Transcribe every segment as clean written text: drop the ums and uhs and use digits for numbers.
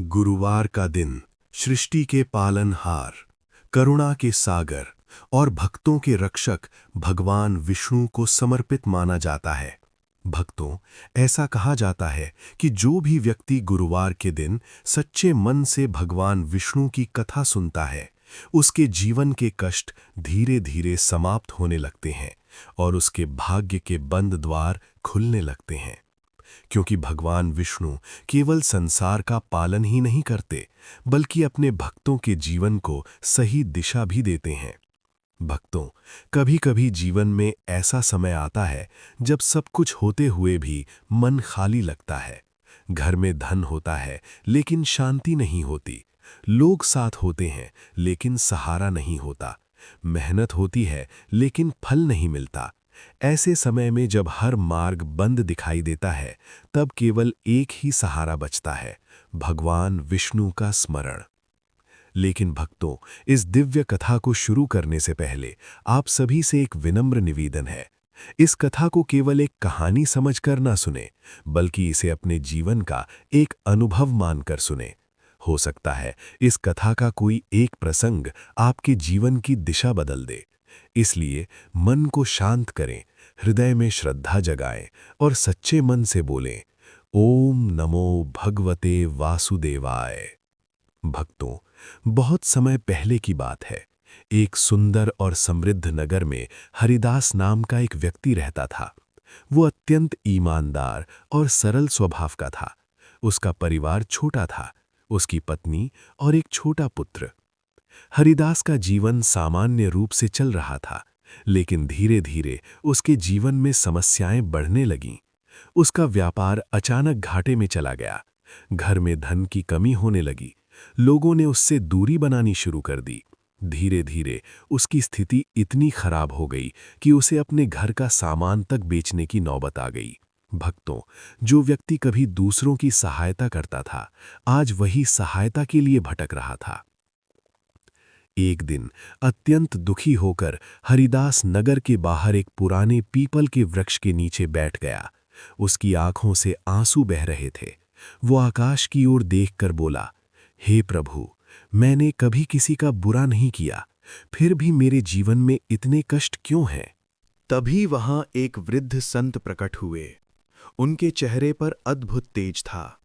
गुरुवार का दिन सृष्टि के पालनहार, करुणा के सागर और भक्तों के रक्षक भगवान विष्णु को समर्पित माना जाता है। भक्तों, ऐसा कहा जाता है कि जो भी व्यक्ति गुरुवार के दिन सच्चे मन से भगवान विष्णु की कथा सुनता है, उसके जीवन के कष्ट धीरे धीरे समाप्त होने लगते हैं और उसके भाग्य के बंद द्वार खुलने लगते हैं। क्योंकि भगवान विष्णु केवल संसार का पालन ही नहीं करते, बल्कि अपने भक्तों के जीवन को सही दिशा भी देते हैं। भक्तों, कभी-कभी जीवन में ऐसा समय आता है जब सब कुछ होते हुए भी मन खाली लगता है। घर में धन होता है लेकिन शांति नहीं होती। लोग साथ होते हैं लेकिन सहारा नहीं होता। मेहनत होती है लेकिन फल नहीं मिलता। ऐसे समय में जब हर मार्ग बंद दिखाई देता है, तब केवल एक ही सहारा बचता है, भगवान विष्णु का स्मरण। लेकिन भक्तों, इस दिव्य कथा को शुरू करने से पहले आप सभी से एक विनम्र निवेदन है। इस कथा को केवल एक कहानी समझकर ना सुने, बल्कि इसे अपने जीवन का एक अनुभव मानकर सुने। हो सकता है इस कथा का कोई एक प्रसंग आपके जीवन की दिशा बदल दे। इसलिए मन को शांत करें, हृदय में श्रद्धा जगाएं और सच्चे मन से बोलें, ओम नमो भगवते वासुदेवाय। भक्तों, बहुत समय पहले की बात है। एक सुंदर और समृद्ध नगर में हरिदास नाम का एक व्यक्ति रहता था। वो अत्यंत ईमानदार और सरल स्वभाव का था। उसका परिवार छोटा था, उसकी पत्नी और एक छोटा पुत्र। हरिदास का जीवन सामान्य रूप से चल रहा था, लेकिन धीरे धीरे उसके जीवन में समस्याएं बढ़ने लगीं। उसका व्यापार अचानक घाटे में चला गया। घर में धन की कमी होने लगी। लोगों ने उससे दूरी बनानी शुरू कर दी। धीरे धीरे उसकी स्थिति इतनी खराब हो गई कि उसे अपने घर का सामान तक बेचने की नौबत आ गई। भक्तों, जो व्यक्ति कभी दूसरों की सहायता करता था, आज वही सहायता के लिए भटक रहा था। एक दिन अत्यंत दुखी होकर हरिदास नगर के बाहर एक पुराने पीपल के वृक्ष के नीचे बैठ गया। उसकी आंखों से आंसू बह रहे थे। वो आकाश की ओर देखकर बोला, हे प्रभु, मैंने कभी किसी का बुरा नहीं किया, फिर भी मेरे जीवन में इतने कष्ट क्यों हैं? तभी वहां एक वृद्ध संत प्रकट हुए। उनके चेहरे पर अद्भुत तेज था।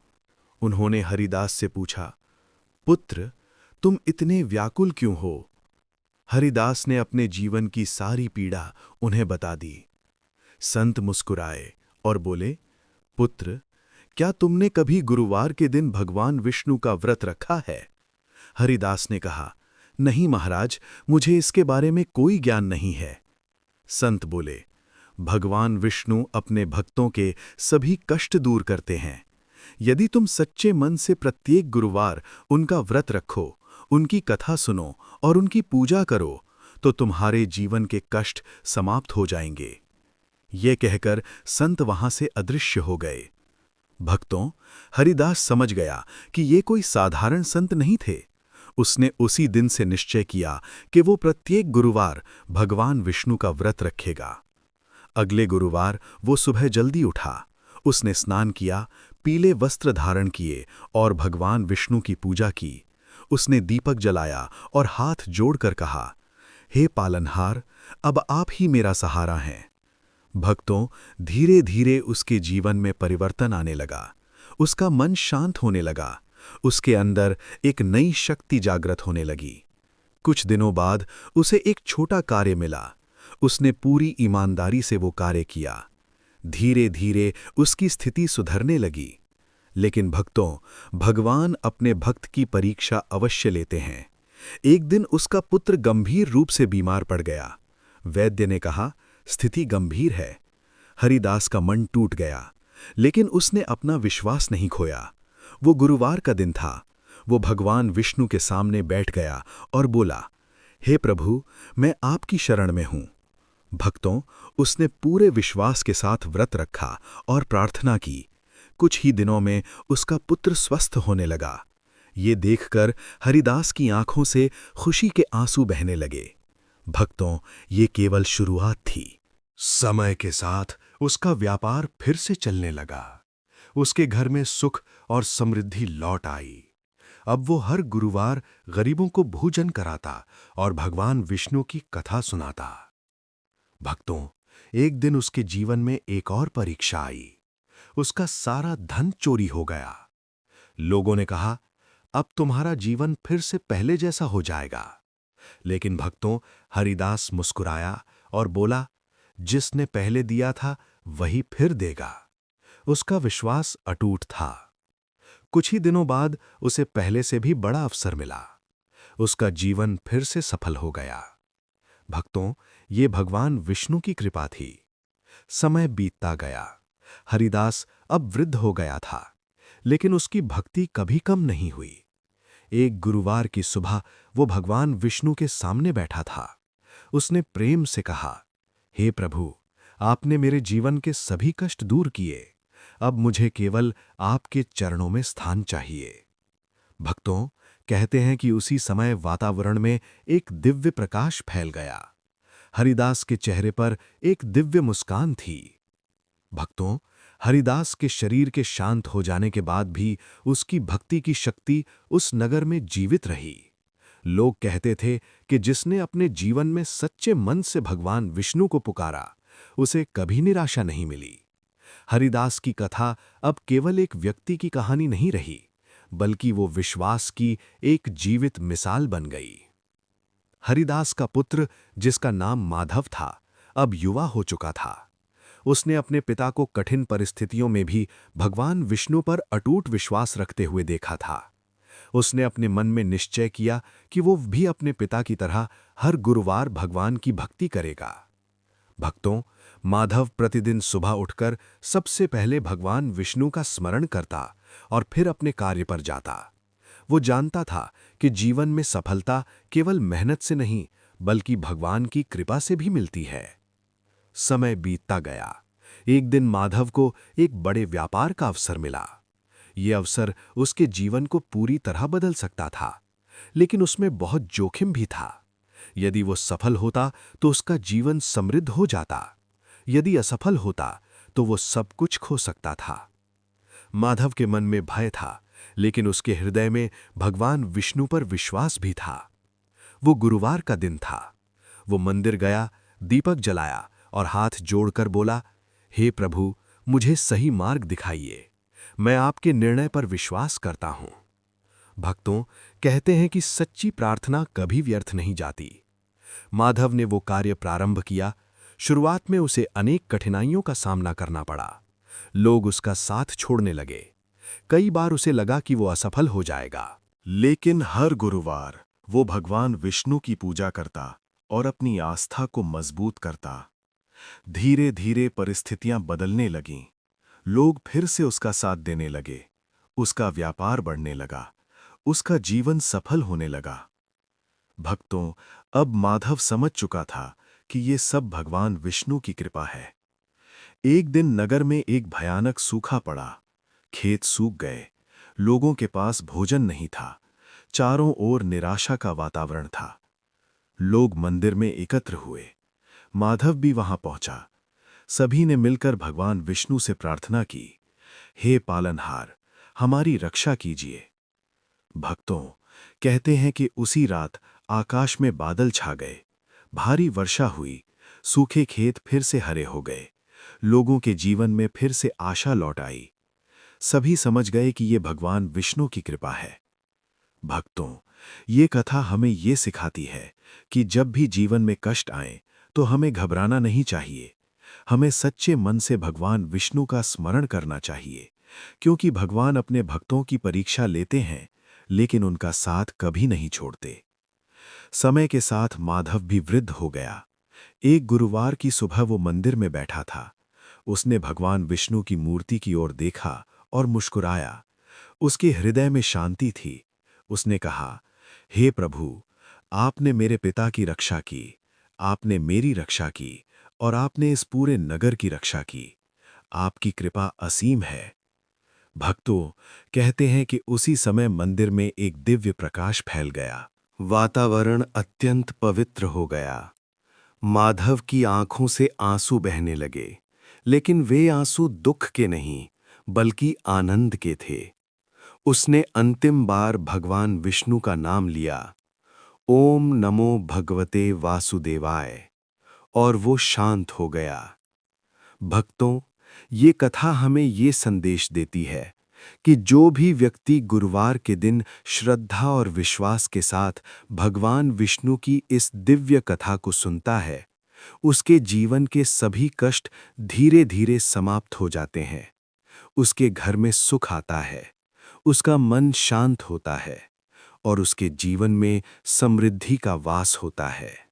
उन्होंने हरिदास से पूछा, पुत्र, तुम इतने व्याकुल क्यों हो? हरिदास ने अपने जीवन की सारी पीड़ा उन्हें बता दी। संत मुस्कुराए और बोले, पुत्र, क्या तुमने कभी गुरुवार के दिन भगवान विष्णु का व्रत रखा है? हरिदास ने कहा, नहीं महाराज, मुझे इसके बारे में कोई ज्ञान नहीं है। संत बोले, भगवान विष्णु अपने भक्तों के सभी कष्ट दूर करते हैं। यदि तुम सच्चे मन से प्रत्येक गुरुवार उनका व्रत रखो, उनकी कथा सुनो और उनकी पूजा करो, तो तुम्हारे जीवन के कष्ट समाप्त हो जाएंगे। ये कहकर संत वहां से अदृश्य हो गए। भक्तों, हरिदास समझ गया कि ये कोई साधारण संत नहीं थे। उसने उसी दिन से निश्चय किया कि वो प्रत्येक गुरुवार भगवान विष्णु का व्रत रखेगा। अगले गुरुवार वो सुबह जल्दी उठा। उसने स्नान किया, पीले वस्त्र धारण किए और भगवान विष्णु की पूजा की। उसने दीपक जलाया और हाथ जोड़कर कहा, हे पालनहार, अब आप ही मेरा सहारा हैं। भक्तों, धीरे धीरे उसके जीवन में परिवर्तन आने लगा। उसका मन शांत होने लगा। उसके अंदर एक नई शक्ति जागृत होने लगी। कुछ दिनों बाद उसे एक छोटा कार्य मिला। उसने पूरी ईमानदारी से वो कार्य किया। धीरे धीरे उसकी स्थिति सुधरने लगी। लेकिन भक्तों, भगवान अपने भक्त की परीक्षा अवश्य लेते हैं। एक दिन उसका पुत्र गंभीर रूप से बीमार पड़ गया। वैद्य ने कहा, स्थिति गंभीर है। हरिदास का मन टूट गया, लेकिन उसने अपना विश्वास नहीं खोया। वो गुरुवार का दिन था। वो भगवान विष्णु के सामने बैठ गया और बोला, हे प्रभु, मैं आपकी शरण में हूं। भक्तों, उसने पूरे विश्वास के साथ व्रत रखा और प्रार्थना की। कुछ ही दिनों में उसका पुत्र स्वस्थ होने लगा। ये देखकर हरिदास की आंखों से खुशी के आंसू बहने लगे। भक्तों, ये केवल शुरुआत थी। समय के साथ उसका व्यापार फिर से चलने लगा। उसके घर में सुख और समृद्धि लौट आई। अब वो हर गुरुवार गरीबों को भोजन कराता और भगवान विष्णु की कथा सुनाता। भक्तों, एक दिन उसके जीवन में एक और परीक्षा आई। उसका सारा धन चोरी हो गया। लोगों ने कहा, अब तुम्हारा जीवन फिर से पहले जैसा हो जाएगा। लेकिन भक्तों, हरिदास मुस्कुराया और बोला, जिसने पहले दिया था वही फिर देगा। उसका विश्वास अटूट था। कुछ ही दिनों बाद उसे पहले से भी बड़ा अवसर मिला। उसका जीवन फिर से सफल हो गया। भक्तों, ये भगवान विष्णु की कृपा थी। समय बीतता गया। हरिदास अब वृद्ध हो गया था, लेकिन उसकी भक्ति कभी कम नहीं हुई। एक गुरुवार की सुबह वो भगवान विष्णु के सामने बैठा था। उसने प्रेम से कहा, हे प्रभु, आपने मेरे जीवन के सभी कष्ट दूर किए। अब मुझे केवल आपके चरणों में स्थान चाहिए। भक्तों, कहते हैं कि उसी समय वातावरण में एक दिव्य प्रकाश फैल गया। हरिदास के चेहरे पर एक दिव्य मुस्कान थी। भक्तों, हरिदास के शरीर के शांत हो जाने के बाद भी उसकी भक्ति की शक्ति उस नगर में जीवित रही। लोग कहते थे कि जिसने अपने जीवन में सच्चे मन से भगवान विष्णु को पुकारा, उसे कभी निराशा नहीं मिली। हरिदास की कथा अब केवल एक व्यक्ति की कहानी नहीं रही, बल्कि वो विश्वास की एक जीवित मिसाल बन गई। हरिदास का पुत्र, जिसका नाम माधव था, अब युवा हो चुका था। उसने अपने पिता को कठिन परिस्थितियों में भी भगवान विष्णु पर अटूट विश्वास रखते हुए देखा था। उसने अपने मन में निश्चय किया कि वो भी अपने पिता की तरह हर गुरुवार भगवान की भक्ति करेगा। भक्तों, माधव प्रतिदिन सुबह उठकर सबसे पहले भगवान विष्णु का स्मरण करता और फिर अपने कार्य पर जाता। वो जानता था कि जीवन में सफलता केवल मेहनत से नहीं, बल्कि भगवान की कृपा से भी मिलती है। समय बीतता गया। एक दिन माधव को एक बड़े व्यापार का अवसर मिला। ये अवसर उसके जीवन को पूरी तरह बदल सकता था, लेकिन उसमें बहुत जोखिम भी था। यदि वो सफल होता तो उसका जीवन समृद्ध हो जाता। यदि असफल होता तो वो सब कुछ खो सकता था। माधव के मन में भय था, लेकिन उसके हृदय में भगवान विष्णु पर विश्वास भी था। वो गुरुवार का दिन था। वो मंदिर गया, दीपक जलाया और हाथ जोड़कर बोला, हे प्रभु, मुझे सही मार्ग दिखाइए। मैं आपके निर्णय पर विश्वास करता हूं। भक्तों, कहते हैं कि सच्ची प्रार्थना कभी व्यर्थ नहीं जाती। माधव ने वो कार्य प्रारंभ किया। शुरुआत में उसे अनेक कठिनाइयों का सामना करना पड़ा। लोग उसका साथ छोड़ने लगे। कई बार उसे लगा कि वो असफल हो जाएगा। लेकिन हर गुरुवार वो भगवान विष्णु की पूजा करता और अपनी आस्था को मजबूत करता। धीरे धीरे परिस्थितियां बदलने लगीं। लोग फिर से उसका साथ देने लगे। उसका व्यापार बढ़ने लगा। उसका जीवन सफल होने लगा। भक्तों, अब माधव समझ चुका था कि ये सब भगवान विष्णु की कृपा है। एक दिन नगर में एक भयानक सूखा पड़ा। खेत सूख गए। लोगों के पास भोजन नहीं था। चारों ओर निराशा का वातावरण था। लोग मंदिर में एकत्र हुए। माधव भी वहां पहुंचा। सभी ने मिलकर भगवान विष्णु से प्रार्थना की, हे पालनहार, हमारी रक्षा कीजिए। भक्तों, कहते हैं कि उसी रात आकाश में बादल छा गए। भारी वर्षा हुई। सूखे खेत फिर से हरे हो गए। लोगों के जीवन में फिर से आशा लौट आई। सभी समझ गए कि ये भगवान विष्णु की कृपा है। भक्तों, ये कथा हमें ये सिखाती है कि जब भी जीवन में कष्ट आए तो हमें घबराना नहीं चाहिए। हमें सच्चे मन से भगवान विष्णु का स्मरण करना चाहिए, क्योंकि भगवान अपने भक्तों की परीक्षा लेते हैं, लेकिन उनका साथ कभी नहीं छोड़ते। समय के साथ माधव भी वृद्ध हो गया। एक गुरुवार की सुबह वो मंदिर में बैठा था। उसने भगवान विष्णु की मूर्ति की ओर देखा और मुस्कुराया। उसके हृदय में शांति थी। उसने कहा, हे प्रभु, आपने मेरे पिता की रक्षा की, आपने मेरी रक्षा की और आपने इस पूरे नगर की रक्षा की। आपकी कृपा असीम है। भक्तों, कहते हैं कि उसी समय मंदिर में एक दिव्य प्रकाश फैल गया। वातावरण अत्यंत पवित्र हो गया। माधव की आंखों से आंसू बहने लगे, लेकिन वे आंसू दुख के नहीं, बल्कि आनंद के थे। उसने अंतिम बार भगवान विष्णु का नाम लिया, ओम नमो भगवते वासुदेवाय, और वो शांत हो गया। भक्तों, ये कथा हमें ये संदेश देती है कि जो भी व्यक्ति गुरुवार के दिन श्रद्धा और विश्वास के साथ भगवान विष्णु की इस दिव्य कथा को सुनता है, उसके जीवन के सभी कष्ट धीरे धीरे समाप्त हो जाते हैं। उसके घर में सुख आता है, उसका मन शांत होता है और उसके जीवन में समृद्धि का वास होता है।